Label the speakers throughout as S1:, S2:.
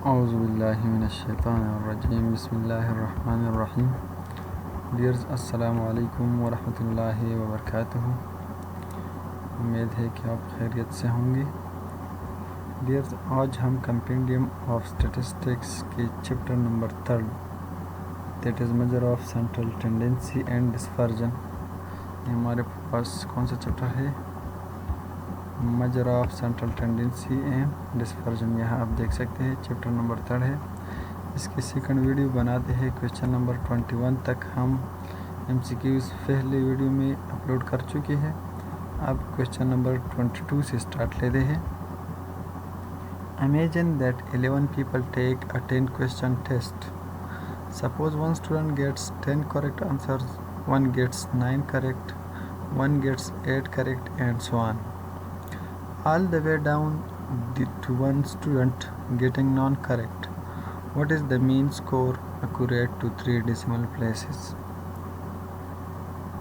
S1: औज़ुबिल्लाहिमिनश्शैतानिर्रजीम बिस्मिल्लाहिर्रहमानिर्रहीम। डियर्स अस्सलामु अलैकुम वरहमतुल्लाहि वबरकातुहू। उम्मीद है कि आप खैरियत से होंगे। डियर्स, आज हम कंपेंडियम ऑफ स्टैटिस्टिक्स के chapter number 3 that is measure of central tendency and dispersion, हमारे पास कौन सा चैप्टर है? Measure of central tendency and dispersion. यहाँ आप देख सकते हैं चैप्टर नंबर 3 है। इसकी सेकंड वीडियो बनाते हैं क्वेश्चन नंबर 21 तक हम MCQs पहले वीडियो में अपलोड कर चुके हैं। अब क्वेश्चन नंबर 22 से स्टार्ट लेते हैं। Imagine that 11 people take a 10 question test. Suppose one student gets 10 correct answers, one gets 9 correct, one gets 8 correct, and so on. All the way down to one student getting non-correct. What is the mean score accurate to 3 decimal places?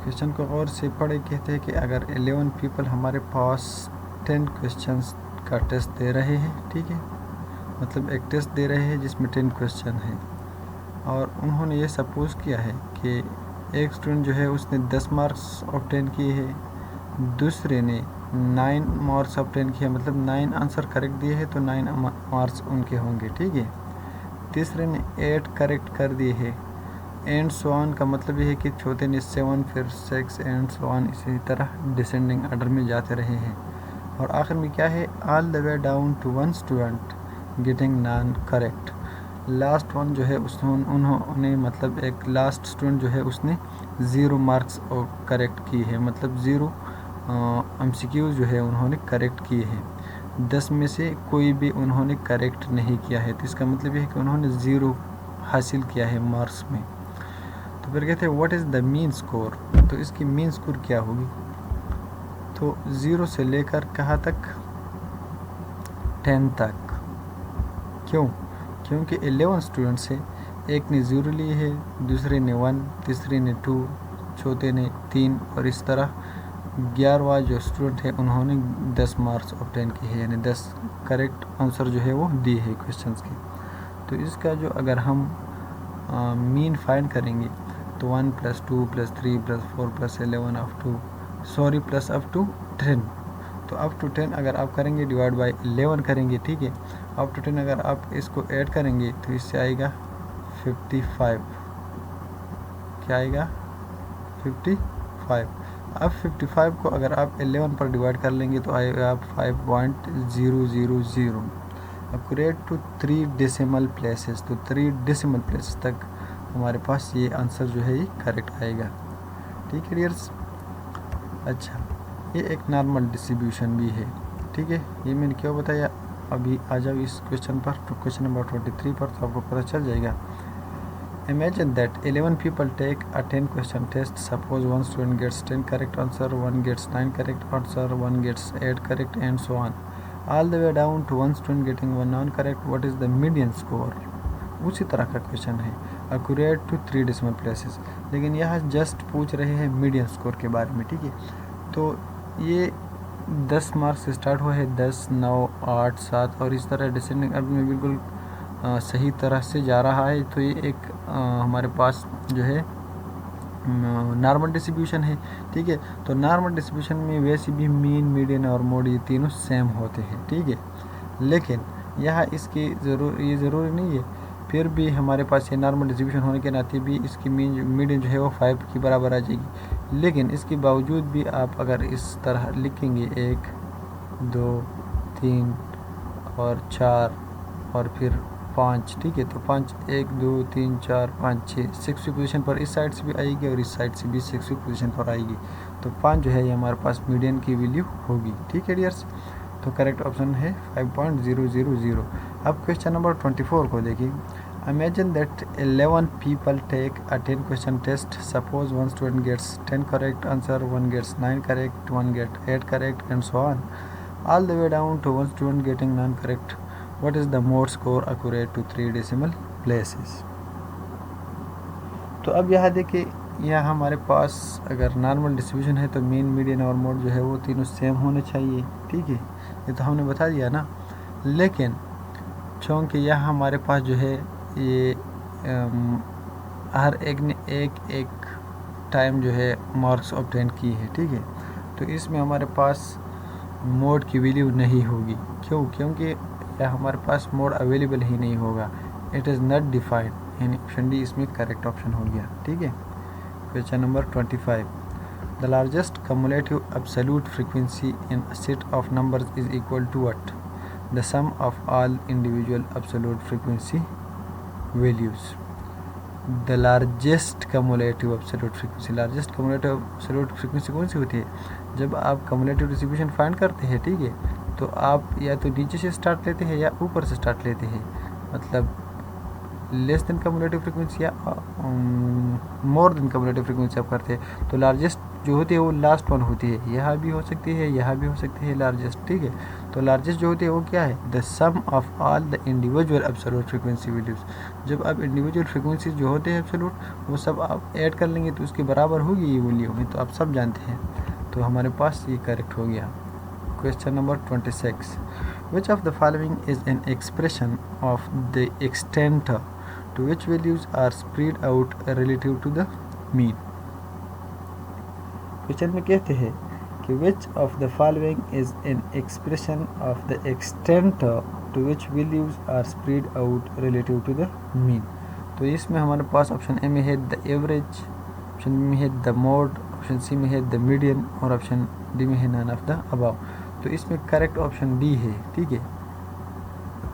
S1: Question को गौर से पढ़े। कहते हैं कि अगर 11 people हमारे पास 10 questions का test दे रहे हैं, ठीक है, मतलब एक टेस्ट दे रहे हैं जिसमें 10 क्वेश्चन है, और उन्होंने ये सपोज़ किया है कि एक स्टूडेंट जो है उसने 10 मार्क्स ऑब्टेन किए हैं, दूसरे ने 9 मार्क्स ऑब्टेन किए, मतलब 9 आंसर करेक्ट दिए हैं तो 9 मार्क्स उनके होंगे, ठीक है। तीसरे ने 8 करेक्ट कर दिए हैं, एंड सो ऑन का मतलब ये है कि चौथे ने 7, फिर 6 एंड सो ऑन, इसी तरह डिसेंडिंग ऑर्डर में जाते रहे हैं। और आखिर में क्या है? All the way down to one student getting non correct. Last one जो है उन्होंने मतलब एक लास्ट स्टूडेंट जो है उसने 0 मार्क्स करेक्ट किए हैं, मतलब 0 MCQ जो है उन्होंने करेक्ट किए हैं। 10 में से कोई भी उन्होंने करेक्ट नहीं किया है, तो इसका मतलब यह है कि उन्होंने 0 हासिल किया है मार्क्स में। तो फिर कहते हैं what is the mean score, तो इसकी मीन स्कोर क्या होगी? तो 0 से लेकर कहाँ तक? 10 तक। क्यों? क्योंकि 11 स्टूडेंट्स हैं, एक ने 0 लिए है, दूसरे ने 1, तीसरे ने 2, चौथे ने 3, और इस तरह 11वां जो स्टूडेंट है उन्होंने 10 मार्क्स ऑब्टेन किए हैं, यानी 10 करेक्ट आंसर जो है वो दिए हैं क्वेश्चंस के। तो इसका जो अगर हम मीन फाइंड करेंगे तो 1 + 2 + 3 + 4 + 11 प्लस अप टू 10। तो अप टू 10 अगर आप करेंगे डिवाइड बाय 11 करेंगे, ठीक है। अप टू 10 अगर आप इसको ऐड करेंगे तो इससे आएगा 55। क्या आएगा? 55। अब 55 को अगर आप 11 पर डिवाइड कर लेंगे तो आएगा 5.000 एक्यूरेट टू 3 डेसिमल प्लेसेस। तो 3 डेसिमल प्लेसेस तक हमारे पास ये आंसर जो है ये करेक्ट आएगा, ठीक है डियर्स। अच्छा, ये एक नॉर्मल डिस्ट्रीब्यूशन भी है, ठीक है। ये मैंने क्यों बताया? अभी आ जाओ इस क्वेश्चन पर, तो क्वेश्चन नंबर 23 पर, तो आपको पता चल जाएगा। Imagine that 11 people take a 10 question test. Suppose one student gets 10 correct answer, one gets 9 correct answer, one gets 8 correct, and so on. All the way down to one student getting 1 non-correct. What is the median score? उसी तरह का question है, accurate to 3 decimal places, लेकिन यहाँ just पूछ रहे हैं median score के बारे में, ठीक है। तो ये 10 मार्क्स से स्टार्ट हुआ है, 10, 9, 8, 7, और इस तरह डिसेंडिंग ऑर्डर में बिल्कुल सही तरह से जा रहा है। तो ये एक हमारे पास जो है नॉर्मल डिस्ट्रीब्यूशन है, ठीक है। तो नॉर्मल डिस्ट्रीब्यूशन में वैसे भी मीन, मीडियन और मोड ये तीनों सेम होते हैं, ठीक है। लेकिन यहाँ इसकी ये ज़रूरी नहीं है, फिर भी हमारे पास ये नॉर्मल डिस्ट्रीब्यूशन होने के नाते भी इसकी मीडियन जो है वो 5 के बराबर आ जाएगी। लेकिन इसके बावजूद भी आप अगर इस तरह लिखेंगे 1, 2, 3 और 4 और फिर 5, ठीक है, तो 5, 1, 2, 3, 4, 5, 6, 6वीं पोजीशन पर इस साइड से भी आएगी और इस साइड से भी 6वीं पोजीशन पर आएगी। तो 5 जो है ये हमारे पास मीडियन की वैल्यू होगी, ठीक है डियर्स। तो करेक्ट ऑप्शन है 5.000। अब क्वेश्चन नंबर 24 को देखिए। Imagine that 11 people take a 10 question test. Suppose one student gets 10 correct answer, one gets 9 correct, one gets 8 correct, and so on. All the way down to one student getting none correct. What is the mode score accurate to 3 decimal places? तो अब यहाँ देखिए, यह हमारे पास अगर normal distribution है तो mean, median और मोड जो है वो तीनों सेम होने चाहिए, ठीक है, ये तो हमने बता दिया ना। लेकिन क्योंकि यह हमारे पास जो है ये हर एक ने एक टाइम जो है मार्क्स ऑब्टेन की है, ठीक है। तो इसमें हमारे पास मोड की वैल्यू नहीं होगी। क्यों? क्योंकि यह हमारे पास मोड अवेलेबल ही नहीं होगा, इट इज़ नॉट डिफाइंड, यानी ऑप्शन डी इसमें करेक्ट ऑप्शन हो गया, ठीक है। Question number 25, the largest cumulative absolute frequency in a set of numbers is equal to what? The sum of all individual absolute frequency values. The largest cumulative absolute frequency, largest cumulative absolute frequency कौन सी होती है? जब आप cumulative distribution find करते हैं, ठीक है, तो आप या तो नीचे से स्टार्ट लेते हैं या ऊपर से स्टार्ट लेते हैं, मतलब लेस देन कम्युलेटिव फ्रीक्वेंसी या मोर देन कम्युलेटिव फ्रीक्वेंसी आप करते हैं। तो लार्जेस्ट जो होती है वो लास्ट वन होती है, यहाँ भी हो सकती है, यहाँ भी हो सकती है लार्जेस्ट, ठीक है। तो लार्जेस्ट जो होती है वो क्या है? The sum of all the individual absolute frequency values. जब आप इंडिविजुअल फ्रीक्वेंसी जो होते हैं एब्सोल्यूट, वो सब आप ऐड कर लेंगे तो उसके बराबर होगी ये वैल्यू, नहीं तो आप सब जानते हैं। तो हमारे पास ये करेक्ट हो गया। Question number 26, which of the following is an expression of the extent to which values are spread out relative to the mean? Question में कहते हैं कि which of the following is an expression of the extent to which values are spread out relative to the mean? तो इसमें हमारे पास option A में है द एवरेज, ऑप्शन बी में है द मोड, ऑप्शन सी में है द मीडियन और ऑप्शन डी में है नन ऑफ द अबव। तो इसमें करेक्ट ऑप्शन डी है, ठीक है,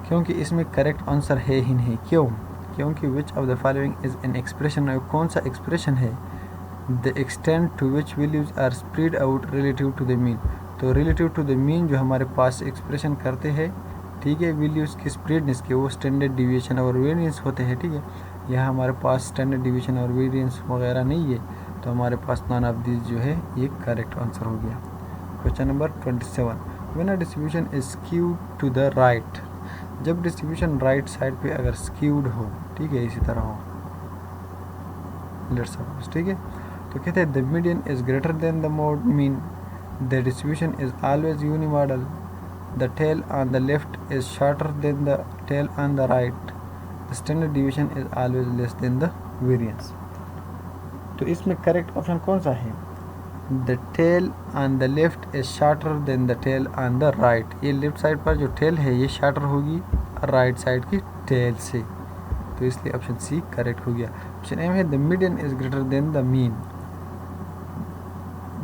S1: क्योंकि इसमें करेक्ट आंसर है ही नहीं। क्यों? क्योंकि which of the following is an expression, कौन सा एक्सप्रेशन है? The extent to which values are spread out relative to the mean. तो रिलेटिव टू द मीन जो हमारे पास एक्सप्रेशन करते हैं, ठीक है, वैल्यूज़ की स्प्रेडनेस के, वो स्टैंडर्ड डिविएशन और वेरिएंस होते हैं, ठीक है। यहाँ हमारे पास स्टैंडर्ड डिविएशन और वेरिएंस वगैरह नहीं है, तो हमारे पास नॉन ऑफ दिस जो है ये करेक्ट आंसर हो गया। Question number 27, when a distribution is skewed to the right, जब डिस्ट्रीब्यूशन राइट साइड पे अगर स्क्यूड हो, ठीक है, इसी तरह हो, लेट्स सपोज, ठीक है, तो कहते हैं the median is greater than the mode mean, the distribution is always unimodal, the tail on the left is shorter than the tail on the right, the standard deviation is always less than the variance. तो इसमें correct option कौन सा है? The tail on the left is shorter than the tail on the right. ये left side पर जो tell है ये शॉर्टर होगी राइट साइड की टेल से, तो इसलिए ऑप्शन सी करेक्ट हो गया। ऑप्शन ए है the median is greater than the mean,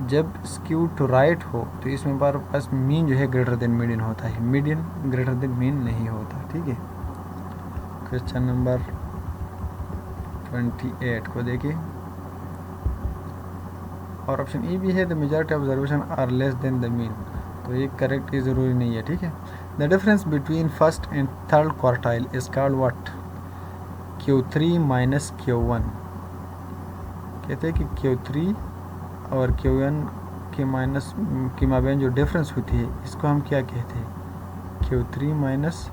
S1: जब स्क्यू टू राइट हो तो इसमें हमारे पास मीन जो है ग्रेटर देन मीडियन होता है, मीडियन ग्रेटर देन मीन नहीं होता, ठीक है। क्वेश्चन नंबर 28 को देखिए, और ऑप्शन ई भी है the majority observation are less than the mean, तो ये करेक्ट ये ज़रूरी नहीं है, ठीक है। The difference between first and third quartile is called what? Q3 minus Q1। कहते हैं कि Q3 और Q1 के माइनस के माबेन जो डिफरेंस होती है इसको हम क्या कहते हैं? Q3 माइनस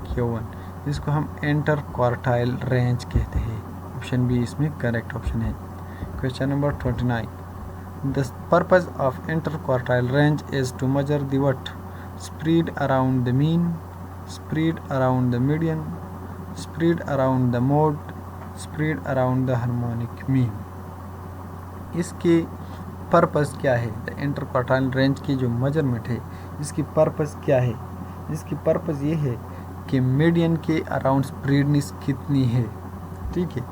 S1: Q1, इसको हम इंटर क्वार्टाइल रेंज कहते हैं। ऑप्शन बी इसमें करेक्ट ऑप्शन है। Question number 29, the purpose of inter quartile range is to measure the what? Spread around the mean, spread around the median, spread around the mode, spread around the harmonic mean. इसकी purpose क्या है? The inter quartile range की जो measurement है इसकी purpose क्या है? इसकी पर्पस ये है कि मीडियन के अराउंड स्प्रेडनेस कितनी है, ठीक है,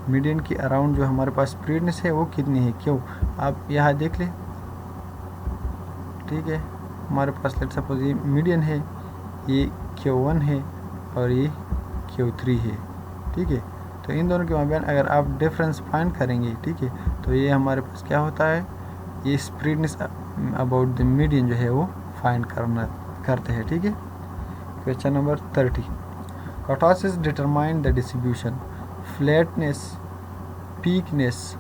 S1: मीडियन के अराउंड जो हमारे पास स्प्रेडनेस है वो कितनी है। क्यों? आप यहाँ देख लें, ठीक है, हमारे पास लेट्स सपोज ये मीडियन है, ये Q1 है और ये Q3 है, ठीक है। तो इन दोनों के माबेन अगर आप डिफरेंस फाइंड करेंगे, ठीक है, तो ये हमारे पास क्या होता है, ये स्प्रेडनेस अबाउट द मीडियन जो है वो फाइंड करते हैं, ठीक है। Question number 30, kurtosis determine the distribution flatness peakness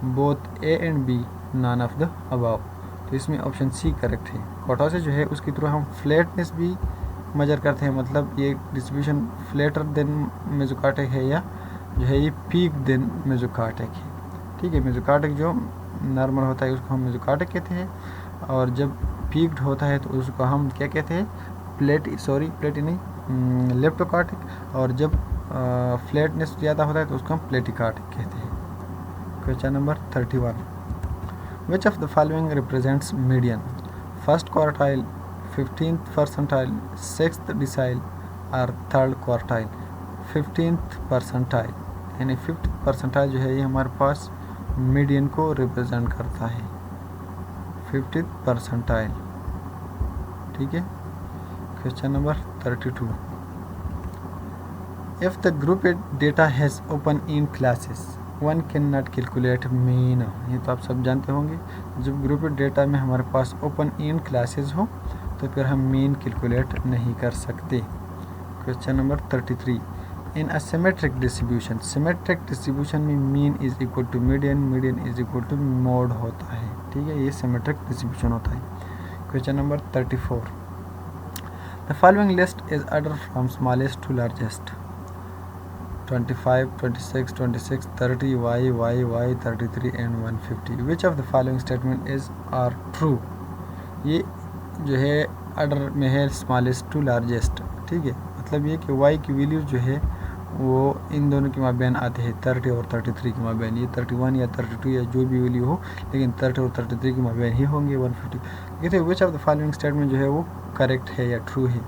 S1: both A and B none of the above. तो इसमें ऑप्शन सी करेक्ट है। कर्टोसिस जो है उसके थ्रू हम फ्लैटनेस भी मेजर करते हैं, मतलब ये डिस्ट्रीब्यूशन फ्लैटर देन मेसोकार्टिक है या जो है ये पीक देन मेसोकार्टिक है, ठीक है। मेसोकार्टिक जो नॉर्मल होता है उसको हम मेसोकार्टिक कहते हैं, और जब पीक्ड होता है तो उसको हम क्या कहते हैं? प्लेटी नहीं, लेप्टोकार्टिक, और जब फ्लैटनेस ज़्यादा होता है तो उसको हम प्लेटिकार्टिक कहते हैं। Question number 31, which of the following represents median? First quartile, 15th percentile, 6th decile और 3rd क्वार्टाइल? 15th परसेंटाइल, यानी 5th परसेंटाइल जो है ये हमारे पास मीडियन को रिप्रेजेंट करता है, 50th परसेंटाइल। ठीक है। Question number 32, if the group data has open in classes one can not calculate mean. ये तो आप सब जानते होंगे, जब ग्रुप डेटा में हमारे पास ओपन इन क्लासेस हो तो फिर हम मीन कैलकुलेट नहीं कर सकते। Question number 33, in a symmetric distribution, symmetric distribution में mean is equal to median, median is equal to mode होता है। ठीक है, ये सिमेट्रिक डिस्ट्रीब्यूशन होता है। Question number 34, the following list is order from smallest to largest, 25, 26, 26, 30, y, 33 and 150। Which of the following statement is are true? ये जो है ऑर्डर में है स्मॉलेस्ट टू लार्जेस्ट। ठीक है, मतलब ये कि y की वैल्यू जो है वो इन दोनों के माबैन आते हैं, 30 और 33 के माबैन। ये 31 या 32 या जो भी वैल्यू हो, लेकिन 30 और 33 के माबैन ही होंगे 150। देखिए विच ऑफ द फॉलोइंग स्टेटमेंट जो है वो करेक्ट है या ट्रू है?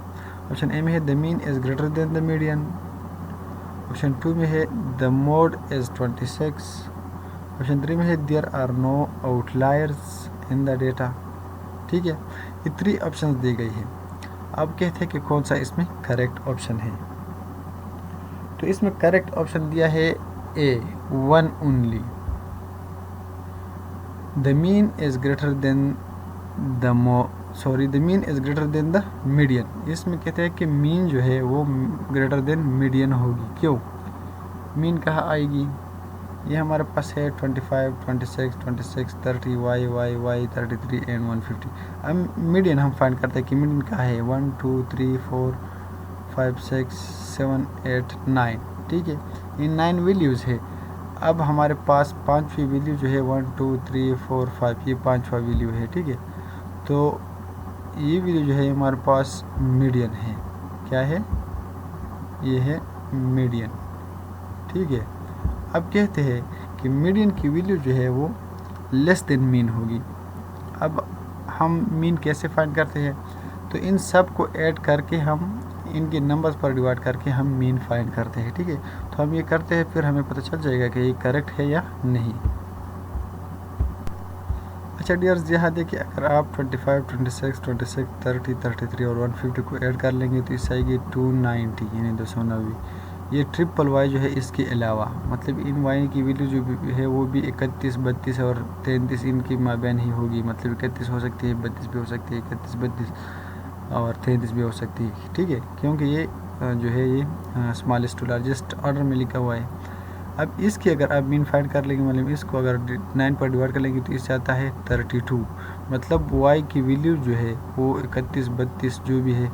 S1: ऑप्शन ए में है the mean is greater than the median, option 2 में है द मोड इज 26, ऑप्शन 3 में है there are no outliers in the data. ठीक है, ये 3 ऑप्शन दी गई है। अब कहते हैं कि कौन सा इसमें करेक्ट ऑप्शन है। तो इसमें करेक्ट ऑप्शन दिया है ए, 1 only, the mean is greater than the the mean is greater than the median. इसमें कहते हैं कि मीन जो है वो ग्रेटर देन मीडियन होगी। क्यों? मीन कहाँ आएगी? ये हमारे पास है 25, 26, 26, 30, y, 33 एंड 150। अब मीडियन हम फाइंड करते हैं कि मीडियन कहाँ है, 1, 2, 3, 4, 5, 6, 7, 8, 9। ठीक है, ये 9 वैल्यूज़ है। अब हमारे पास 5वीं वैल्यू जो है 1, 2, 3, 4, 5, ये 5वां वैल्यू है। ठीक है, तो ये वैल्यू जो है हमारे पास मीडियन है। क्या है? ये है मीडियन। ठीक है, अब कहते हैं कि मीडियन की वैल्यू जो है वो लेस देन मीन होगी। अब हम मीन कैसे फाइंड करते हैं? तो इन सब को ऐड करके हम इनके नंबर्स पर डिवाइड करके हम मीन फाइंड करते हैं। ठीक है, तो हम ये करते हैं, फिर हमें पता चल जाएगा कि ये करेक्ट है या नहीं। अच्छा डियर्स, यहाँ देखिए, अगर आप 25, 26, 26, 30, 33 और 150 को ऐड कर लेंगे तो इससे आएगी 290, यानी 290। ये ट्रिपल वाई जो है इसके अलावा, मतलब इन वाई की वैल्यू जो भी है वो भी 31, 32 और 33 इनकी माबैन ही होगी। मतलब 31 हो सकती है, 32 भी हो सकती है, 31, 32 और 33 भी हो सकती है। ठीक है, क्योंकि ये जो है ये स्मॉलेस्ट टू लार्जेस्ट ऑर्डर में लिखा हुआ है। अब इसकी अगर आप मीन फाइंड कर लेंगे, मतलब इसको अगर 9 पर डिवाइड कर लेंगे तो इससे आता है 32। मतलब y की वैल्यू जो है वो 31, 32 जो भी है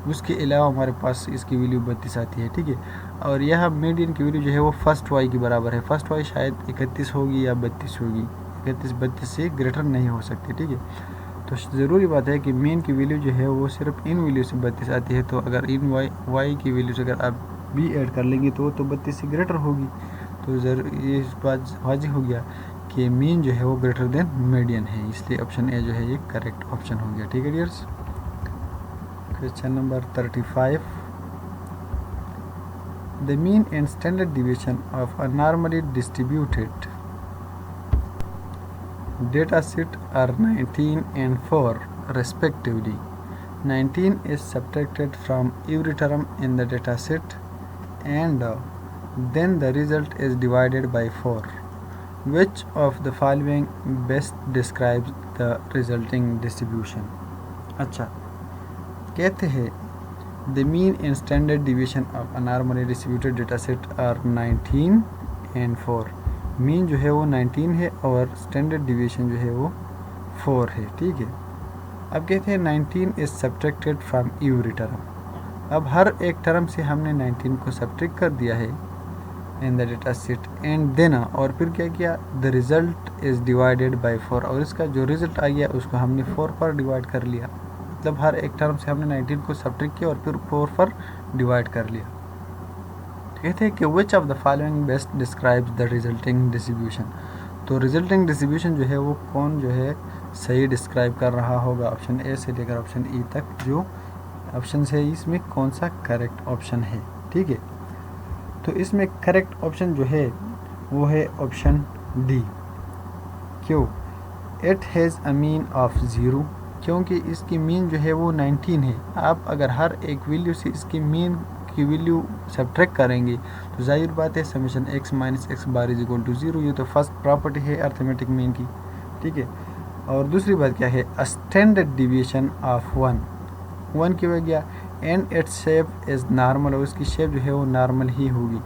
S1: उसके अलावा हमारे पास इसकी वैल्यू 32 आती है। ठीक है, और यह मीडियन की वैल्यू जो है वो फर्स्ट y की बराबर है। फर्स्ट y शायद 31 होगी या 32 होगी, 31, 32 से ग्रेटर नहीं हो सकती। ठीक है, तो ज़रूरी बात है कि मीन की वैल्यू जो है वो सिर्फ इन वैल्यू से 32 आती है। तो अगर इन y की वैल्यू से अगर आप भी ऐड कर लेंगे तो 32 से ग्रेटर होगी। तो ये बात वाजिब हो गया कि मीन जो है वो ग्रेटर देन मीडियन है, इसलिए ऑप्शन ए जो है ये करेक्ट ऑप्शन हो गया। ठीक है dears. Question number 35, the mean and standard deviation of a normally distributed data set are 19 and 4 respectively. 19 is subtracted from every term in the data set and then the result is divided by 4. Which of the following best describes the resulting distribution? अच्छा, कहते हैं the mean and standard deviation of a normally distributed data set are 19 and 4. Mean जो है वो 19 है और standard deviation जो है वो 4 है। ठीक है, अब कहते हैं 19 is subtracted from every term. अब हर एक टर्म से हमने 19 को सब्ट्रैक्ट कर दिया है in the data set and then, और फिर क्या किया, the result is divided by 4, और इसका जो रिज़ल्ट आ गया उसको हमने 4 पर डिवाइड कर लिया। मतलब हर एक टर्म से हमने 19 को सब्ट्रैक्ट किया और फिर 4 पर डिवाइड कर लिया। कहते हैं कि विच of the following best describes the resulting distribution. तो रिजल्टिंग डिस्ट्रीब्यूशन जो है वो कौन जो है सही डिस्क्राइब कर रहा होगा। ऑप्शन ए से लेकर ऑप्शन ई तक जो ऑप्शन है इसमें कौन सा करेक्ट ऑप्शन है। ठीक है, तो इसमें करेक्ट ऑप्शन जो है वो है ऑप्शन डी। क्यों? It has a mean of 0, क्योंकि इसकी मीन जो है वो 19 है। आप अगर हर एक वैल्यू से इसकी मीन की वैल्यू सब्ट्रैक्ट करेंगे तो जाहिर बात है summation x minus X bar is equal to 0। ये तो फर्स्ट प्रॉपर्टी है अर्थमेटिक मीन की। ठीक है, और दूसरी बात क्या है, स्टैंडर्ड डिविएशन ऑफ 1 क्यों हो गया, and its shape is normal, और उसकी शेप जो है वो नॉर्मल ही होगी।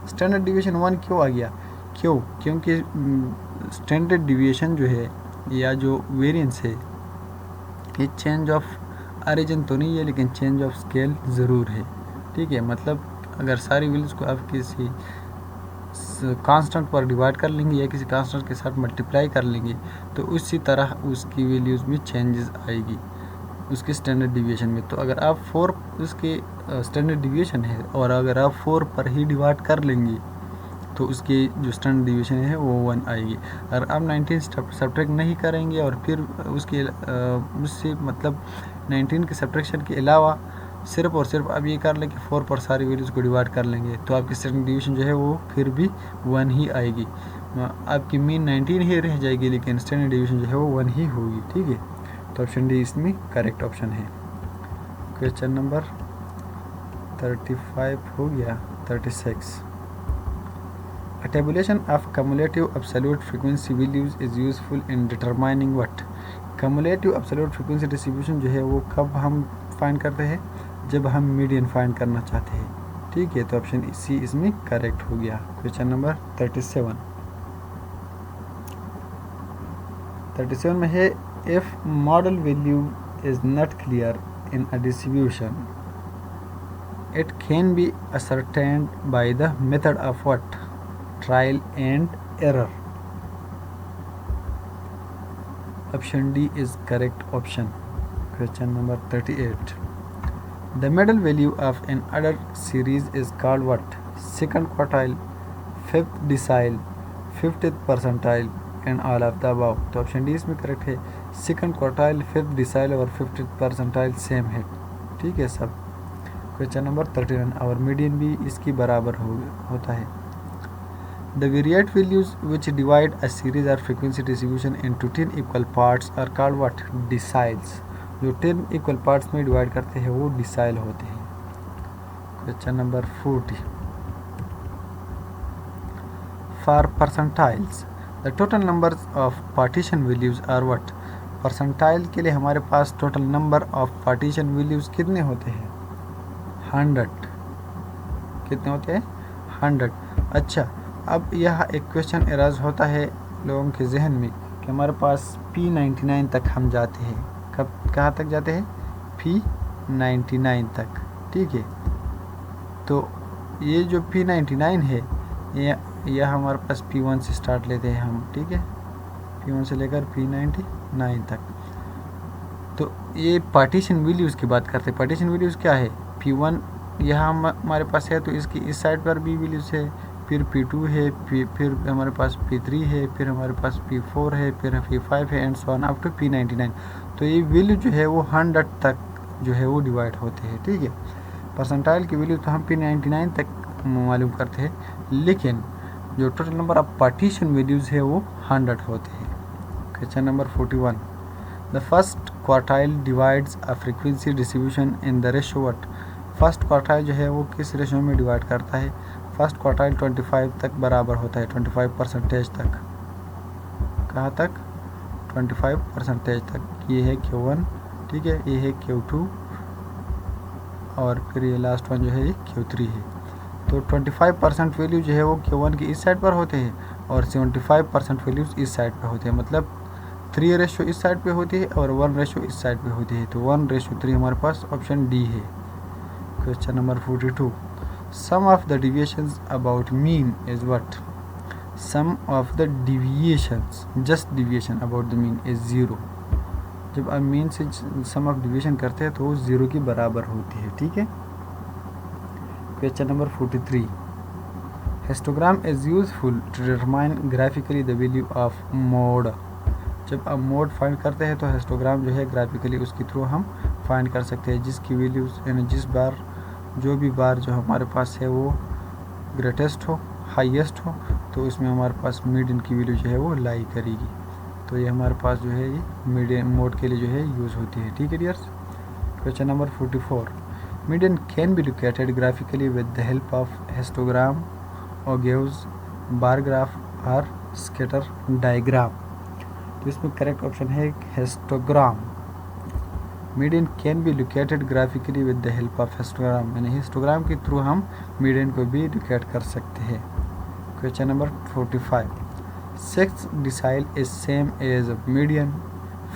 S1: स्टैंडर्ड डिविएशन 1 क्यों आ गया, क्यों? क्योंकि स्टैंडर्ड डिविएशन जो है या जो वेरिएंस है ये चेंज ऑफ ओरिजिन तो नहीं है लेकिन चेंज ऑफ स्केल ज़रूर है। ठीक है, मतलब अगर सारी वैल्यूज़ को आप किसी कांस्टेंट पर डिवाइड कर लेंगे या किसी कांस्टेंट के साथ मल्टीप्लाई कर लेंगे तो उसी तरह उसकी वैल्यूज़ में चेंजेस आएगी उसके स्टैंडर्ड डिविएशन में। तो अगर आप 4 उसके स्टैंडर्ड डिविएशन है और अगर आप 4 पर ही डिवाइड कर लेंगे तो उसकी जो स्टैंडर्ड डिविएशन है वो 1 आएगी। अगर आप 19 सब्ट्रैक्ट नहीं करेंगे और फिर उसके उससे मतलब 19 के सब्ट्रैक्शन के अलावा सिर्फ और सिर्फ आप ये कर लें कि 4 पर सारी वैल्यूज़ को डिवाइड कर लेंगे तो आपकी स्टैंडर्ड डिविएशन जो है वो फिर भी 1 ही आएगी। आपकी मीन 19 ही रह जाएगी लेकिन स्टैंडर्ड डिविएशन जो है वो 1 ही होगी। ठीक है, तो ऑप्शन डी इसमें करेक्ट ऑप्शन है। क्वेश्चन नंबर 35 हो गया। 36, A tabulation of cumulative absolute frequency values is useful in determining what? Cumulative absolute frequency distribution जो है वो कब हम फाइंड करते हैं, जब हम मीडियन फाइंड करना चाहते हैं। ठीक है, तो ऑप्शन सी इसमें करेक्ट हो गया। क्वेश्चन नंबर 37 में है if model value is not clear in a distribution it can be ascertained by the method of what? Trial and error. Option D is correct option. Question number 38. The middle value of an order series is called what? Second quartile, fifth decile, 50th percentile and all of the above. तो option D इसमें correct है। Second quartile, fifth decile और 50th percentile same है। ठीक है सब। Question number 39 और median भी इसकी बराबर होता है। The variate values which divide a series or frequency distribution into 10 equal parts are called what? Deciles. जो 10 equal parts में डिवाइड करते हैं वो decile होते हैं। Question number 40 For percentiles the total numbers of partition values are what? Percentile के लिए हमारे पास total number of partition values कितने होते हैं? 100। कितने होते हैं? 100। अच्छा, अब यह एक क्वेश्चन एराज होता है लोगों के जहन में कि हमारे पास P99 तक हम जाते हैं। कहाँ तक जाते हैं? P99 तक। ठीक है, तो ये जो P99 है यह हमारे पास P1 से स्टार्ट लेते हैं हम। ठीक है, P1 से लेकर P99 तक। तो ये पार्टीशन वैल्यूज़ की बात करते हैं। पार्टीशन वैल्यूज़ क्या है? P1 यहाँ हमारे पास है तो इसकी इस साइड पर भी वैल्यूज़ है, फिर P2 है, फिर हमारे पास P3 है, फिर हमारे पास P4 है, फिर P5 है and so on up to P99। तो ये वैल्यू जो है वो 100 तक जो है वो डिवाइड होते हैं। ठीक है, परसेंटाइल की वैल्यू तो हम P99 तक मालूम करते हैं लेकिन जो total number of partition values है वो 100 होते हैं। Question number 41 the first quartile divides a frequency distribution in the ratio what? First quartile जो है वो किस रेशो में डिवाइड करता है? फर्स्ट क्वार्टाइल 25 तक बराबर होता है, 25% तक। कहाँ तक? 25% तक। ये है Q1, ठीक है, ये है Q2 और फिर ये लास्ट वन जो है ये Q3 है। तो 25% वैल्यू जो है वो Q1 की इस साइड पर होते हैं और 75% वैल्यूज़ इस साइड पर होते हैं। मतलब 3 रेशो इस साइड पे होती है और 1 रेशो इस साइड पे होती है। तो 1:3 हमारे पास ऑप्शन डी है। Question number 42 sum of the deviations about mean is what? Sum of the deviations, just deviation about the mean is 0। जब आप मीन से सम ऑफ डिवीजन करते हैं तो वो 0 के बराबर होती है। ठीक है। Question number 43, histogram is useful to determine graphically the value of mode. जब आप मोड फाइंड करते हैं तो हिस्टोग्राम जो है ग्राफिकली उसके थ्रू हम फाइंड कर सकते हैं, जिसकी वैल्यूज यानी जिस बार जो भी बार जो हमारे पास है वो ग्रेटेस्ट हो, हाईएस्ट हो, तो उसमें हमारे पास मीडियन की वैल्यू जो है वो लाई करेगी। तो ये हमारे पास जो है ये मीडियन मोड के लिए जो है यूज़ होती है। ठीक है dears. Question number 44, median can be located graphically with the help of histogram और गिव्स बार ग्राफ और स्कैटर डायग्राम। तो इसमें करेक्ट ऑप्शन है histogram. Median can be located graphically with the help of histogram, यानी histogram के through हम median को भी लोकेट कर सकते हैं। Question number 45, 6th decile is same as median,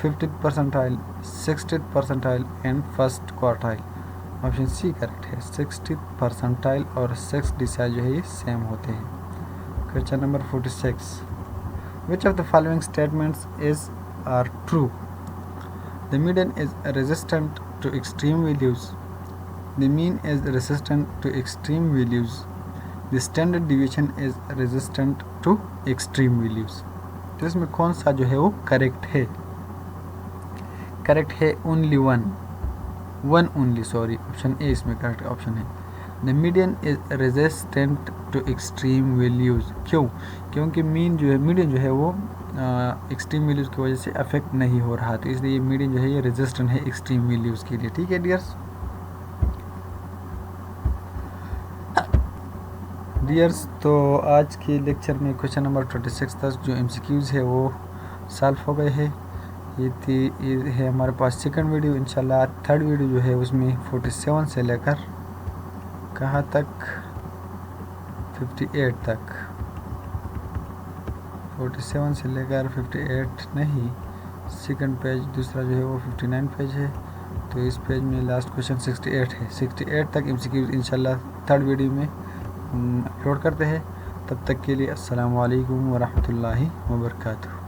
S1: 50th percentile, 60th percentile and first quartile। Option C correct है, 60th percentile और 6th decile जो है ये सेम होते हैं। Question number 46, which of the following statements is are true? The median is resistant to extreme values. The mean is resistant to extreme values. The standard deviation is resistant to extreme values। तो इसमें कौन सा जो है वो correct है? Correct है only one only, sorry, option A इसमें करेक्ट ऑप्शन है। The median is resistant to extreme values. क्यों? क्योंकि मीडियन जो है वो एक्सट्रीम वैल्यूज़ की वजह से अफेक्ट नहीं हो रहा, तो इसलिए ये मीडियन जो है ये रेजिस्टेंट है एक्सट्रीम वैल्यूज़ के लिए। ठीक है डियर्स। तो आज के लेक्चर में क्वेश्चन नंबर 26 तक जो MCQs है वो सॉल्व हो गए हैं। ये है हमारे पास सेकंड वीडियो। इंशाल्लाह थर्ड वीडियो जो है उसमें 47 से लेकर कहाँ तक 58 तक, 47 से लेकर 58 नहीं, सेकंड पेज दूसरा जो है वो 59 पेज है, तो इस पेज में लास्ट क्वेश्चन 68 है। 68 तक MCQs इंशाल्लाह थर्ड वीडियो में अपलोड करते हैं। तब तक के लिए अस्सलामु अलैकुम वरहमतुल्लाहि वबरकातुहू।